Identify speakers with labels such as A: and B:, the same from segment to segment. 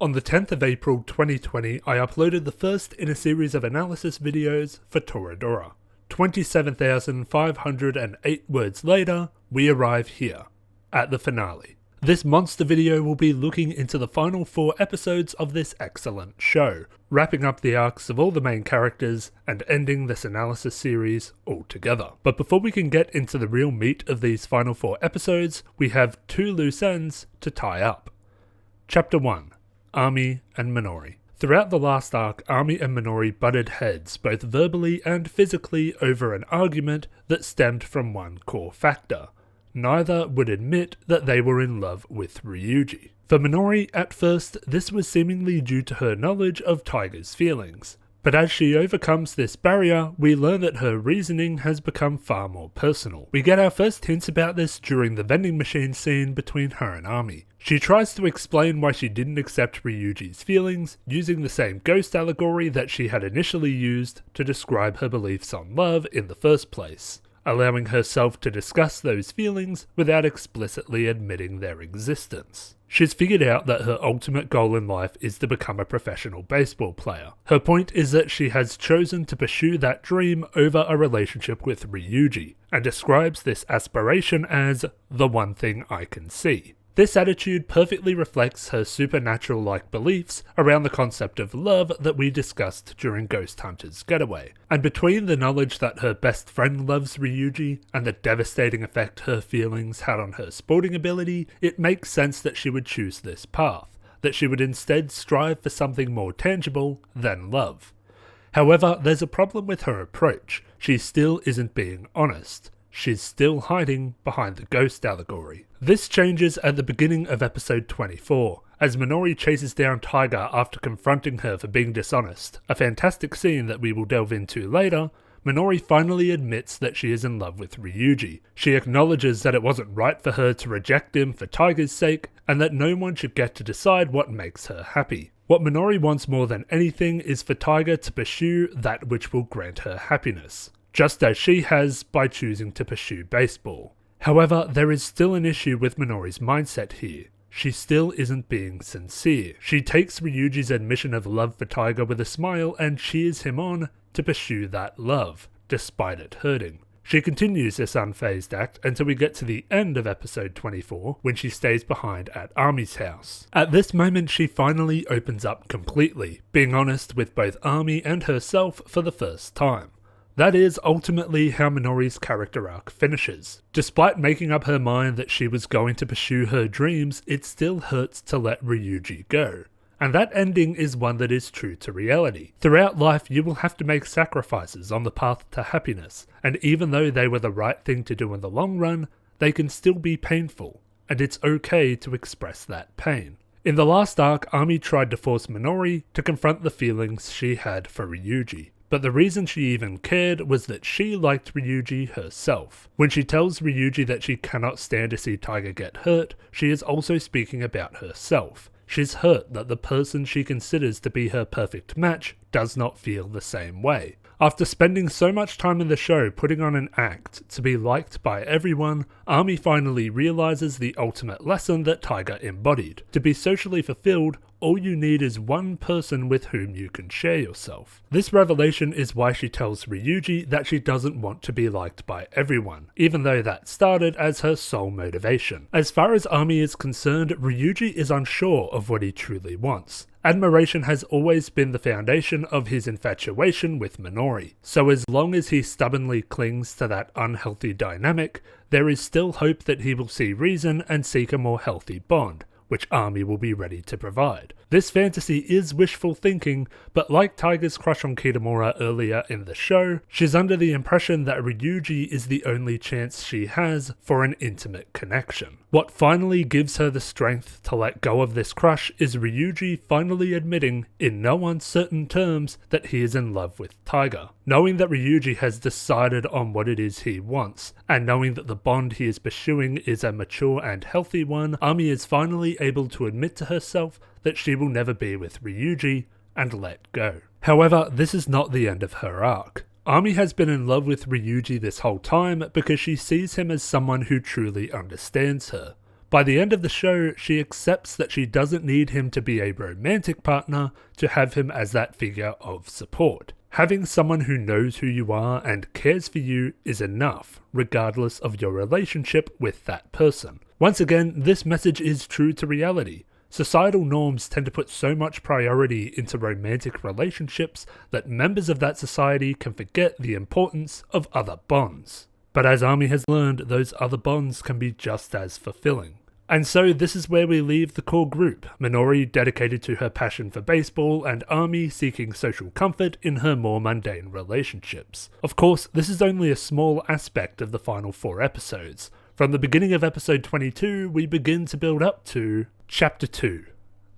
A: On the 10th of April 2020, I uploaded the first in a series of analysis videos for Toradora. 27,508 words later, we arrive here, at the finale. This monster video will be looking into the final 4 episodes of this excellent show, wrapping up the arcs of all the main characters and ending this analysis series altogether. But before we can get into the real meat of these final 4 episodes, we have 2 loose ends to tie up. Chapter 1. Ami and Minori. Throughout the last arc, Ami and Minori butted heads, both verbally and physically, over an argument that stemmed from one core factor. Neither would admit that they were in love with Ryuji. For Minori, at first, this was seemingly due to her knowledge of Tiger's feelings. But as she overcomes this barrier, we learn that her reasoning has become far more personal. We get our first hints about this during the vending machine scene between her and Ami. She tries to explain why she didn't accept Ryuji's feelings, using the same ghost allegory that she had initially used to describe her beliefs on love in the first place, allowing herself to discuss those feelings without explicitly admitting their existence. She's figured out that her ultimate goal in life is to become a professional baseball player. Her point is that she has chosen to pursue that dream over a relationship with Ryuji, and describes this aspiration as the one thing I can see. This attitude perfectly reflects her supernatural-like beliefs around the concept of love that we discussed during Ghost Hunter's Getaway. And between the knowledge that her best friend loves Ryuji and the devastating effect her feelings had on her sporting ability, it makes sense that she would choose this path, that she would instead strive for something more tangible than love. However, there's a problem with her approach. She still isn't being honest. She's still hiding behind the ghost allegory. This changes at the beginning of episode 24, as Minori chases down Tiger after confronting her for being dishonest. A fantastic scene that we will delve into later. Minori finally admits that she is in love with Ryuji. She acknowledges that it wasn't right for her to reject him for Tiger's sake, and that no one should get to decide what makes her happy. What Minori wants more than anything is for Tiger to pursue that which will grant her happiness, just as she has by choosing to pursue baseball. However, there is still an issue with Minori's mindset here. She still isn't being sincere. She takes Ryuji's admission of love for Tiger with a smile and cheers him on to pursue that love, despite it hurting. She continues this unfazed act until we get to the end of episode 24, when she stays behind at Ami's house. At this moment, she finally opens up completely, being honest with both Ami and herself for the first time. That is ultimately how Minori's character arc finishes. Despite making up her mind that she was going to pursue her dreams, it still hurts to let Ryuji go. And that ending is one that is true to reality. Throughout life, you will have to make sacrifices on the path to happiness, and even though they were the right thing to do in the long run, they can still be painful, and it's okay to express that pain. In the last arc, Ami tried to force Minori to confront the feelings she had for Ryuji. But the reason she even cared was that she liked Ryuji herself. When she tells Ryuji that she cannot stand to see Tiger get hurt, she is also speaking about herself. She's hurt that the person she considers to be her perfect match does not feel the same way. After spending so much time in the show putting on an act to be liked by everyone, Ami finally realizes the ultimate lesson that Tiger embodied. To be socially fulfilled, all you need is one person with whom you can share yourself. This revelation is why she tells Ryuji that she doesn't want to be liked by everyone, even though that started as her sole motivation. As far as Ami is concerned, Ryuji is unsure of what he truly wants. Admiration has always been the foundation of his infatuation with Minori, so as long as he stubbornly clings to that unhealthy dynamic, there is still hope that he will see reason and seek a more healthy bond, which Ami will be ready to provide. This fantasy is wishful thinking, but like Tiger's crush on Kitamura earlier in the show, she's under the impression that Ryuji is the only chance she has for an intimate connection. What finally gives her the strength to let go of this crush is Ryuji finally admitting, in no uncertain terms, that he is in love with Tiger. Knowing that Ryuji has decided on what it is he wants, and knowing that the bond he is pursuing is a mature and healthy one, Ami is finally able to admit to herself that she will never be with Ryuji and let go. However, this is not the end of her arc. Ami has been in love with Ryuji this whole time because she sees him as someone who truly understands her. By the end of the show, she accepts that she doesn't need him to be a romantic partner to have him as that figure of support. Having someone who knows who you are and cares for you is enough, regardless of your relationship with that person. Once again, this message is true to reality. Societal norms tend to put so much priority into romantic relationships that members of that society can forget the importance of other bonds. But as Ami has learned, those other bonds can be just as fulfilling. And so this is where we leave the core group, Minori dedicated to her passion for baseball and Ami seeking social comfort in her more mundane relationships. Of course, this is only a small aspect of the final 4 episodes. From the beginning of episode 22, we begin to build up to Chapter 2,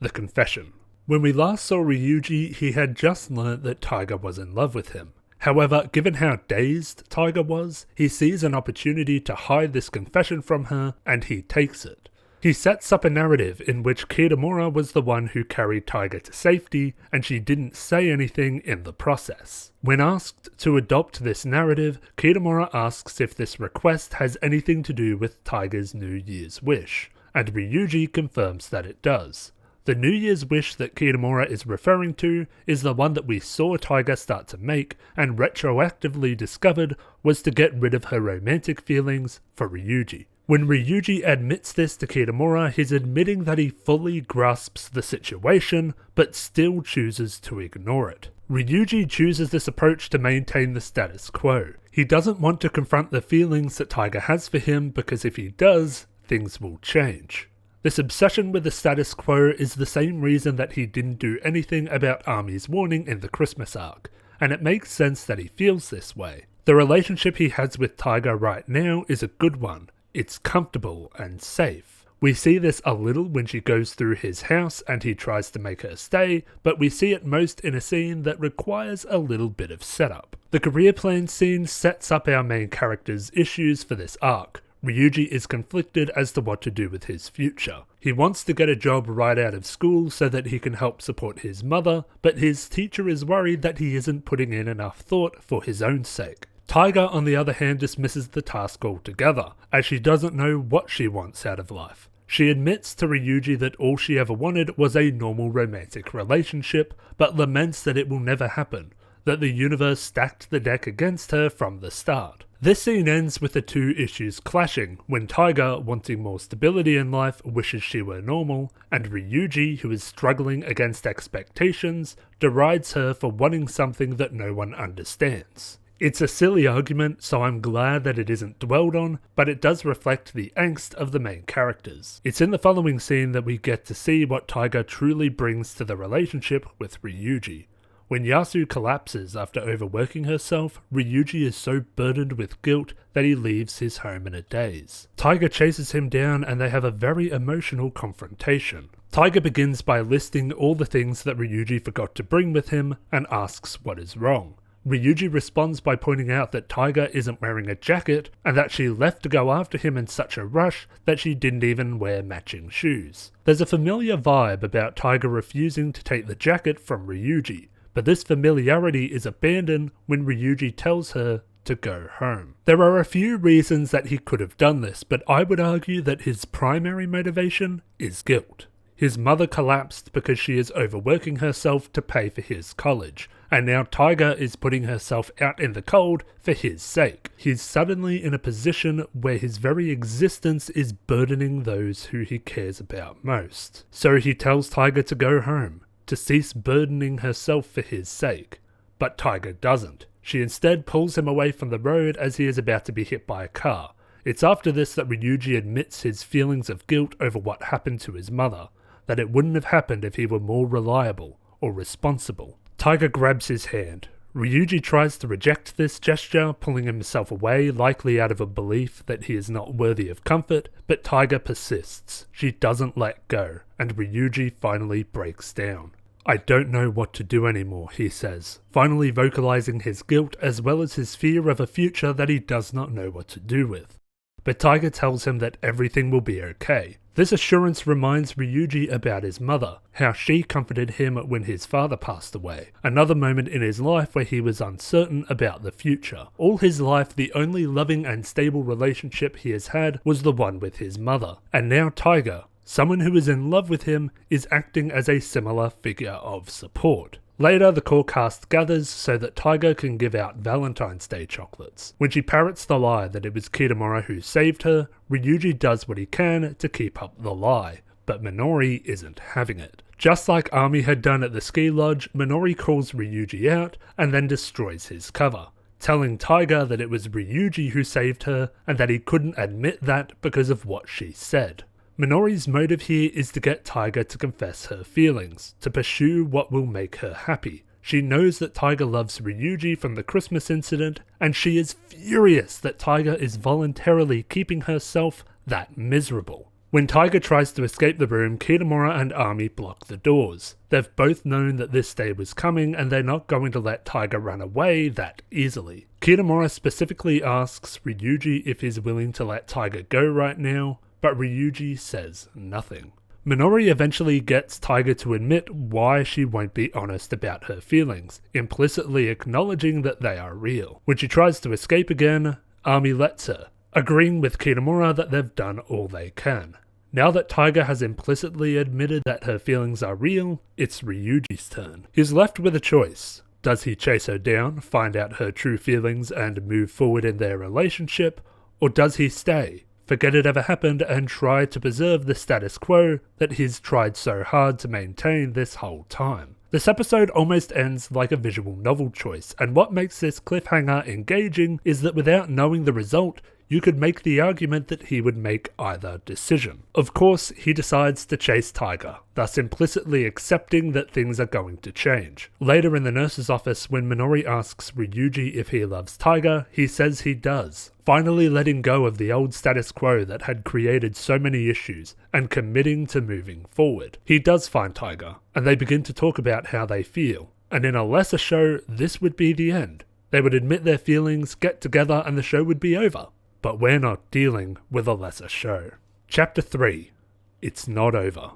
A: The Confession. When we last saw Ryuji, he had just learnt that Taiga was in love with him. However, given how dazed Taiga was, he sees an opportunity to hide this confession from her, and he takes it. He sets up a narrative in which Kitamura was the one who carried Taiga to safety, and she didn't say anything in the process. When asked to adopt this narrative, Kitamura asks if this request has anything to do with Taiga's New Year's wish, and Ryuji confirms that it does. The New Year's wish that Kitamura is referring to is the one that we saw Taiga start to make and retroactively discovered was to get rid of her romantic feelings for Ryuji. When Ryuji admits this to Kitamura, he's admitting that he fully grasps the situation, but still chooses to ignore it. Ryuji chooses this approach to maintain the status quo. He doesn't want to confront the feelings that Taiga has for him because if he does, things will change. This obsession with the status quo is the same reason that he didn't do anything about Ami's warning in the Christmas arc, and it makes sense that he feels this way. The relationship he has with Taiga right now is a good one. It's comfortable and safe. We see this a little when she goes through his house and he tries to make her stay, but we see it most in a scene that requires a little bit of setup. The career plan scene sets up our main character's issues for this arc. Ryuji is conflicted as to what to do with his future. He wants to get a job right out of school so that he can help support his mother, but his teacher is worried that he isn't putting in enough thought for his own sake. Taiga, on the other hand, dismisses the task altogether, as she doesn't know what she wants out of life. She admits to Ryuji that all she ever wanted was a normal romantic relationship, but laments that it will never happen, that the universe stacked the deck against her from the start. This scene ends with the two issues clashing, when Taiga, wanting more stability in life, wishes she were normal, and Ryuji, who is struggling against expectations, derides her for wanting something that no one understands. It's a silly argument, so I'm glad that it isn't dwelled on, but it does reflect the angst of the main characters. It's in the following scene that we get to see what Taiga truly brings to the relationship with Ryuji. When Yasu collapses after overworking herself, Ryuji is so burdened with guilt that he leaves his home in a daze. Taiga chases him down and they have a very emotional confrontation. Taiga begins by listing all the things that Ryuji forgot to bring with him and asks what is wrong. Ryuji responds by pointing out that Taiga isn't wearing a jacket and that she left to go after him in such a rush that she didn't even wear matching shoes. There's a familiar vibe about Taiga refusing to take the jacket from Ryuji, but this familiarity is abandoned when Ryuji tells her to go home. There are a few reasons that he could have done this, but I would argue that his primary motivation is guilt. His mother collapsed because she is overworking herself to pay for his college, and now Taiga is putting herself out in the cold for his sake. He's suddenly in a position where his very existence is burdening those who he cares about most. So he tells Taiga to go home, to cease burdening herself for his sake. But Taiga doesn't. She instead pulls him away from the road as he is about to be hit by a car. It's after this that Ryuji admits his feelings of guilt over what happened to his mother, that it wouldn't have happened if he were more reliable or responsible. Taiga grabs his hand. Ryuji tries to reject this gesture, pulling himself away, likely out of a belief that he is not worthy of comfort, but Taiga persists. She doesn't let go, and Ryuji finally breaks down. "I don't know what to do anymore," he says, finally vocalizing his guilt as well as his fear of a future that he does not know what to do with. but Taiga tells him that everything will be okay. This assurance reminds Ryuji about his mother, how she comforted him when his father passed away, another moment in his life where he was uncertain about the future. All his life, the only loving and stable relationship he has had was the one with his mother, and now Taiga, someone who is in love with him, is acting as a similar figure of support. Later, the core cast gathers so that Taiga can give out Valentine's Day chocolates. When she parrots the lie that it was Kitamura who saved her, Ryuji does what he can to keep up the lie, but Minori isn't having it. Just like Ami had done at the ski lodge, Minori calls Ryuji out and then destroys his cover, telling Taiga that it was Ryuji who saved her and that he couldn't admit that because of what she said. Minori's motive here is to get Taiga to confess her feelings, to pursue what will make her happy. She knows that Taiga loves Ryuji from the Christmas incident, and she is furious that Taiga is voluntarily keeping herself that miserable. When Taiga tries to escape the room, Kitamura and Ami block the doors. They've both known that this day was coming, and they're not going to let Taiga run away that easily. Kitamura specifically asks Ryuji if he's willing to let Taiga go right now, but Ryuji says nothing. Minori eventually gets Taiga to admit why she won't be honest about her feelings, implicitly acknowledging that they are real. When she tries to escape again, Ami lets her, agreeing with Kitamura that they've done all they can. Now that Taiga has implicitly admitted that her feelings are real, it's Ryuji's turn. He's left with a choice. Does he chase her down, find out her true feelings and move forward in their relationship, or does he stay, forget it ever happened and try to preserve the status quo that he's tried so hard to maintain this whole time? This episode almost ends like a visual novel choice, and what makes this cliffhanger engaging is that without knowing the result, you could make the argument that he would make either decision. Of course, he decides to chase Taiga, thus implicitly accepting that things are going to change. Later in the nurse's office, when Minori asks Ryuji if he loves Taiga, he says he does, finally letting go of the old status quo that had created so many issues and committing to moving forward. He does find Taiga, and they begin to talk about how they feel, and in a lesser show, this would be the end. They would admit their feelings, get together, and the show would be over. But we're not dealing with a lesser show. Chapter 3. It's Not Over.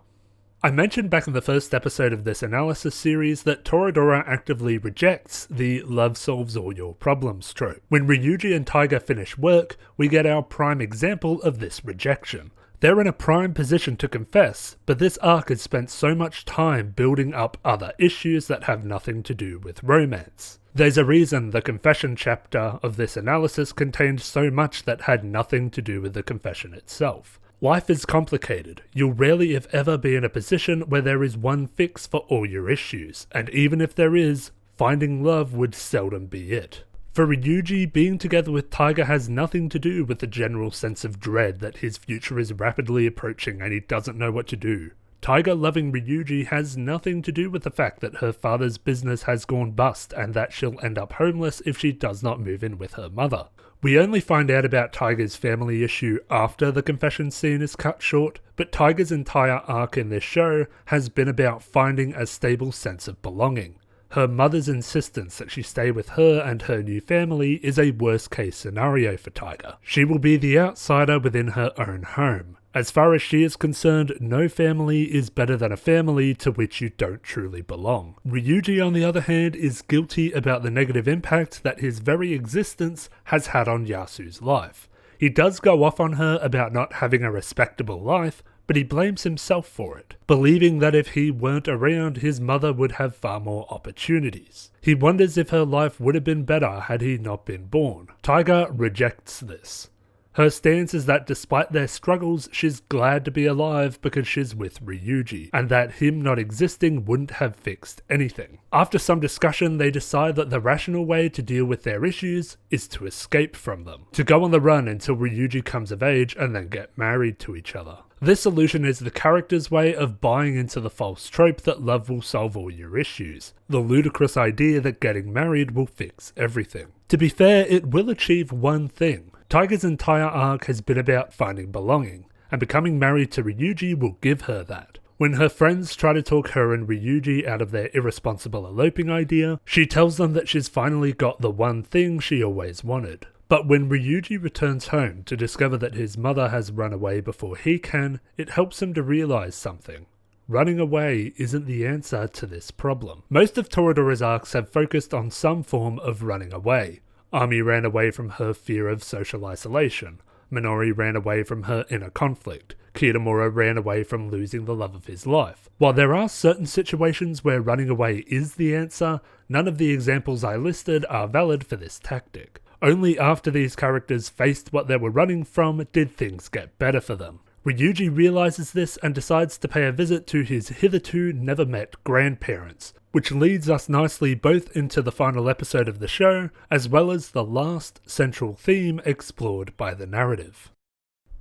A: I mentioned back in the first episode of this analysis series that Toradora actively rejects the love solves all your problems trope. When Ryuji and Taiga finish work, we get our prime example of this rejection. They're in a prime position to confess, but this arc has spent so much time building up other issues that have nothing to do with romance. There's a reason the confession chapter of this analysis contained so much that had nothing to do with the confession itself. Life is complicated. You'll rarely if ever be in a position where there is one fix for all your issues, and even if there is, finding love would seldom be it. For Ryuji, being together with Taiga has nothing to do with the general sense of dread that his future is rapidly approaching and he doesn't know what to do. Taiga loving Ryuji has nothing to do with the fact that her father's business has gone bust and that she'll end up homeless if she does not move in with her mother. We only find out about Taiga's family issue after the confession scene is cut short, but Taiga's entire arc in this show has been about finding a stable sense of belonging. Her mother's insistence that she stay with her and her new family is a worst case scenario for Taiga. She will be the outsider within her own home. As far as she is concerned, no family is better than a family to which you don't truly belong. Ryuji, on the other hand, is guilty about the negative impact that his very existence has had on Yasu's life. He does go off on her about not having a respectable life, but he blames himself for it, believing that if he weren't around, his mother would have far more opportunities. He wonders if her life would have been better had he not been born. Taiga rejects this. Her stance is that despite their struggles, she's glad to be alive because she's with Ryuji, and that him not existing wouldn't have fixed anything. After some discussion, they decide that the rational way to deal with their issues is to escape from them, to go on the run until Ryuji comes of age and then get married to each other. This solution is the character's way of buying into the false trope that love will solve all your issues, the ludicrous idea that getting married will fix everything. To be fair, it will achieve one thing. Taiga's entire arc has been about finding belonging, and becoming married to Ryuji will give her that. When her friends try to talk her and Ryuji out of their irresponsible eloping idea, she tells them that she's finally got the one thing she always wanted. But when Ryuji returns home to discover that his mother has run away before he can, it helps him to realize something. Running away isn't the answer to this problem. Most of Toradora's arcs have focused on some form of running away. Ami ran away from her fear of social isolation. Minori ran away from her inner conflict. Kitamura ran away from losing the love of his life. While there are certain situations where running away is the answer, none of the examples I listed are valid for this tactic. Only after these characters faced what they were running from did things get better for them. Ryuji realizes this and decides to pay a visit to his hitherto never met grandparents, which leads us nicely both into the final episode of the show, as well as the last central theme explored by the narrative.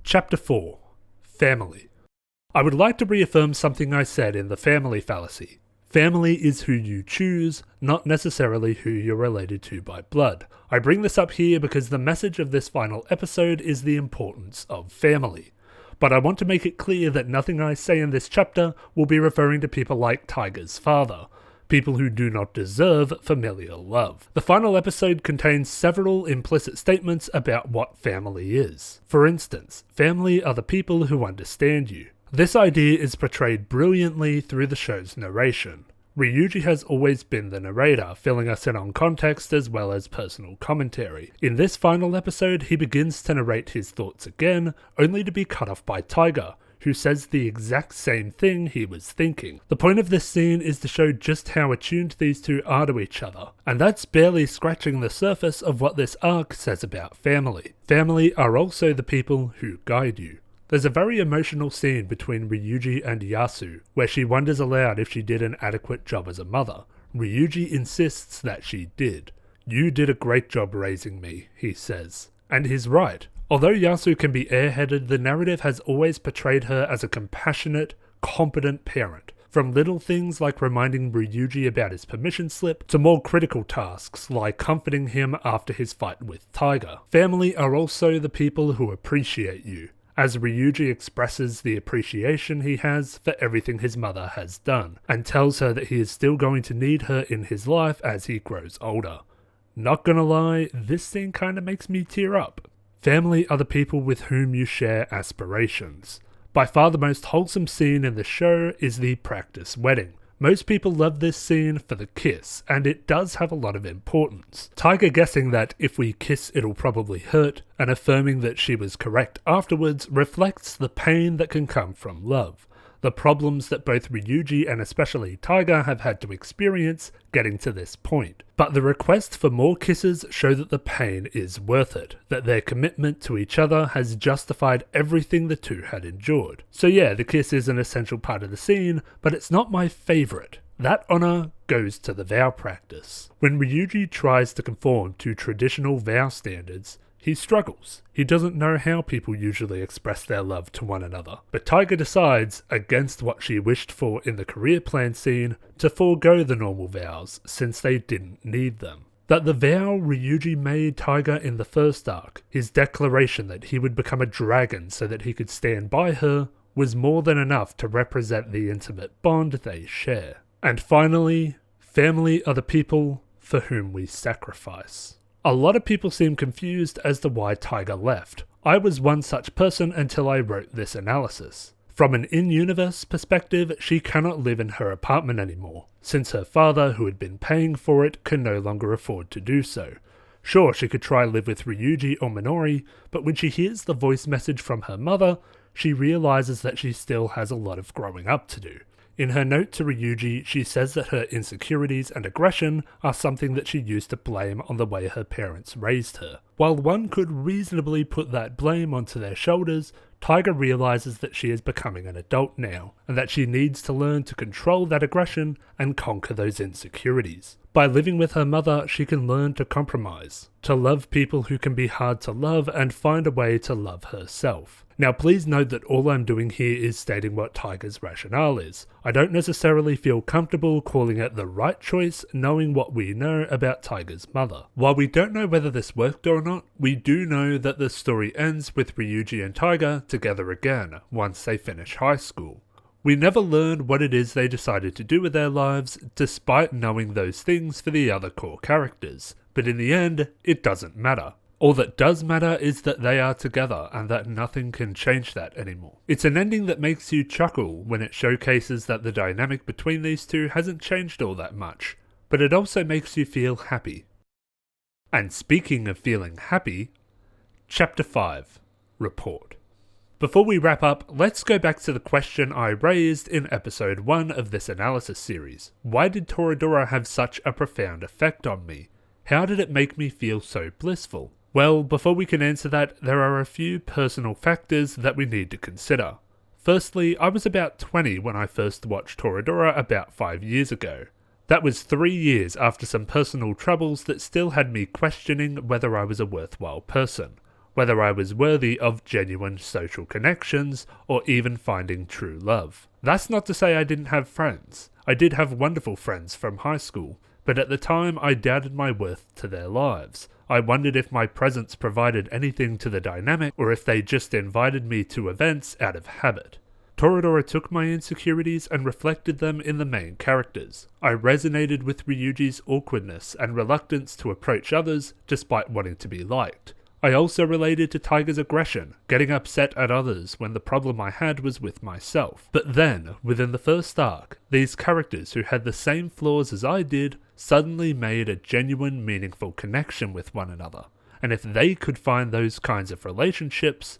A: Chapter 4. Family. I would like to reaffirm something I said in the family fallacy. Family is who you choose, not necessarily who you're related to by blood. I bring this up here because the message of this final episode is the importance of family. But I want to make it clear that nothing I say in this chapter will be referring to people like Taiga's father, people who do not deserve familial love. The final episode contains several implicit statements about what family is. For instance, family are the people who understand you. This idea is portrayed brilliantly through the show's narration. Ryuji has always been the narrator, filling us in on context as well as personal commentary. In this final episode, he begins to narrate his thoughts again, only to be cut off by Taiga, who says the exact same thing he was thinking. The point of this scene is to show just how attuned these two are to each other, and that's barely scratching the surface of what this arc says about family. Family are also the people who guide you. There's a very emotional scene between Ryuji and Yasu, where she wonders aloud if she did an adequate job as a mother. Ryuji insists that she did. "You did a great job raising me," he says. And he's right. Although Yasu can be airheaded, the narrative has always portrayed her as a compassionate, competent parent. From little things like reminding Ryuji about his permission slip, to more critical tasks like comforting him after his fight with Taiga. Family are also the people who appreciate you, as Ryuji expresses the appreciation he has for everything his mother has done, and tells her that he is still going to need her in his life as he grows older. Not gonna lie, this scene kinda makes me tear up. Family are the people with whom you share aspirations. By far the most wholesome scene in the show is the practice wedding. Most people love this scene for the kiss, and it does have a lot of importance. Taiga guessing that if we kiss it'll probably hurt, and affirming that she was correct afterwards reflects the pain that can come from love. The problems that both Ryuji and especially Taiga have had to experience getting to this point. But the request for more kisses show that the pain is worth it, that their commitment to each other has justified everything the two had endured. So yeah, the kiss is an essential part of the scene, but it's not my favourite. That honour goes to the vow practice. When Ryuji tries to conform to traditional vow standards, he struggles. He doesn't know how people usually express their love to one another. But Taiga decides, against what she wished for in the career plan scene, to forego the normal vows since they didn't need them. That the vow Ryuji made Taiga in the first arc, his declaration that he would become a dragon so that he could stand by her, was more than enough to represent the intimate bond they share. And finally, family are the people for whom we sacrifice. A lot of people seem confused as to why Taiga left. I was one such person until I wrote this analysis. From an in-universe perspective, she cannot live in her apartment anymore, since her father, who had been paying for it, can no longer afford to do so. Sure, she could try live with Ryuji or Minori, but when she hears the voice message from her mother, she realizes that she still has a lot of growing up to do. In her note to Ryuji, she says that her insecurities and aggression are something that she used to blame on the way her parents raised her. While one could reasonably put that blame onto their shoulders, Taiga realizes that she is becoming an adult now, and that she needs to learn to control that aggression and conquer those insecurities. By living with her mother, she can learn to compromise, to love people who can be hard to love and find a way to love herself. Now please note that all I'm doing here is stating what Taiga's rationale is. I don't necessarily feel comfortable calling it the right choice, knowing what we know about Taiga's mother. While we don't know whether this worked or not, we do know that the story ends with Ryuji and Taiga together again, once they finish high school. We never learn what it is they decided to do with their lives, despite knowing those things for the other core characters. But in the end, it doesn't matter. All that does matter is that they are together and that nothing can change that anymore. It's an ending that makes you chuckle when it showcases that the dynamic between these two hasn't changed all that much, but it also makes you feel happy. And speaking of feeling happy, Chapter 5, Report. Before we wrap up, let's go back to the question I raised in episode 1 of this analysis series. Why did Toradora have such a profound effect on me? How did it make me feel so blissful? Well, before we can answer that, there are a few personal factors that we need to consider. Firstly, I was about 20 when I first watched Toradora about 5 years ago. That was 3 years after some personal troubles that still had me questioning whether I was a worthwhile person, whether I was worthy of genuine social connections, or even finding true love. That's not to say I didn't have friends. I did have wonderful friends from high school, but at the time I doubted my worth to their lives. I wondered if my presence provided anything to the dynamic, or if they just invited me to events out of habit. Toradora took my insecurities and reflected them in the main characters. I resonated with Ryuji's awkwardness and reluctance to approach others despite wanting to be liked. I also related to Tiger's aggression, getting upset at others when the problem I had was with myself. But then, within the first arc, these characters who had the same flaws as I did suddenly made a genuine, meaningful connection with one another. And if they could find those kinds of relationships,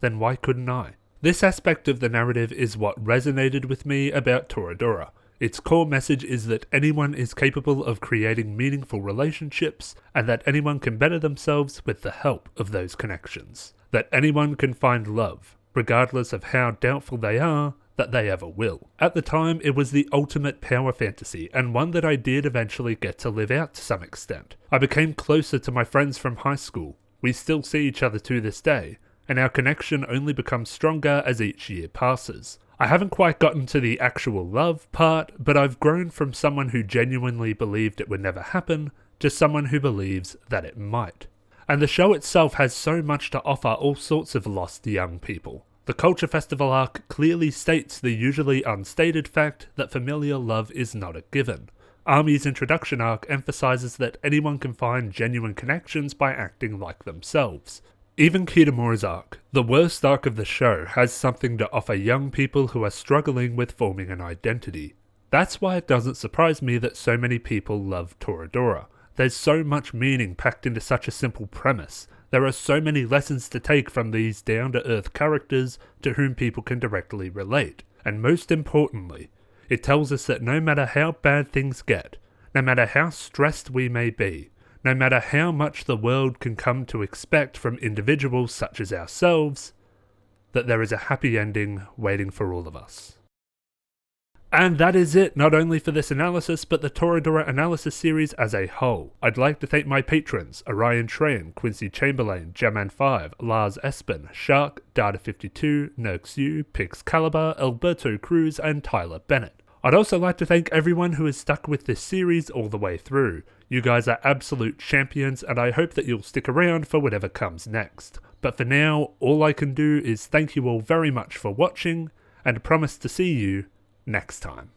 A: then why couldn't I? This aspect of the narrative is what resonated with me about Toradora. Its core message is that anyone is capable of creating meaningful relationships, and that anyone can better themselves with the help of those connections. That anyone can find love, regardless of how doubtful they are that they ever will. At the time, it was the ultimate power fantasy, and one that I did eventually get to live out to some extent. I became closer to my friends from high school. We still see each other to this day, and our connection only becomes stronger as each year passes. I haven't quite gotten to the actual love part, but I've grown from someone who genuinely believed it would never happen to someone who believes that it might. And the show itself has so much to offer all sorts of lost young people. The Culture Festival arc clearly states the usually unstated fact that familial love is not a given. Army's introduction arc emphasizes that anyone can find genuine connections by acting like themselves. Even Kitamura's arc, the worst arc of the show, has something to offer young people who are struggling with forming an identity. That's why it doesn't surprise me that so many people love Toradora. There's so much meaning packed into such a simple premise. There are so many lessons to take from these down-to-earth characters to whom people can directly relate. And most importantly, it tells us that no matter how bad things get, no matter how stressed we may be, no matter how much the world can come to expect from individuals such as ourselves, that there is a happy ending waiting for all of us. And that is it, not only for this analysis, but the Toradora Analysis series as a whole. I'd like to thank my patrons, Orion Train, Quincy Chamberlain, Jaman5, Lars Espen, Shark, Data52, Nerxu, Pixcalibur, Alberto Cruz, and Tyler Bennett. I'd also like to thank everyone who has stuck with this series all the way through. You guys are absolute champions, and I hope that you'll stick around for whatever comes next. But for now, all I can do is thank you all very much for watching, and promise to see you next time.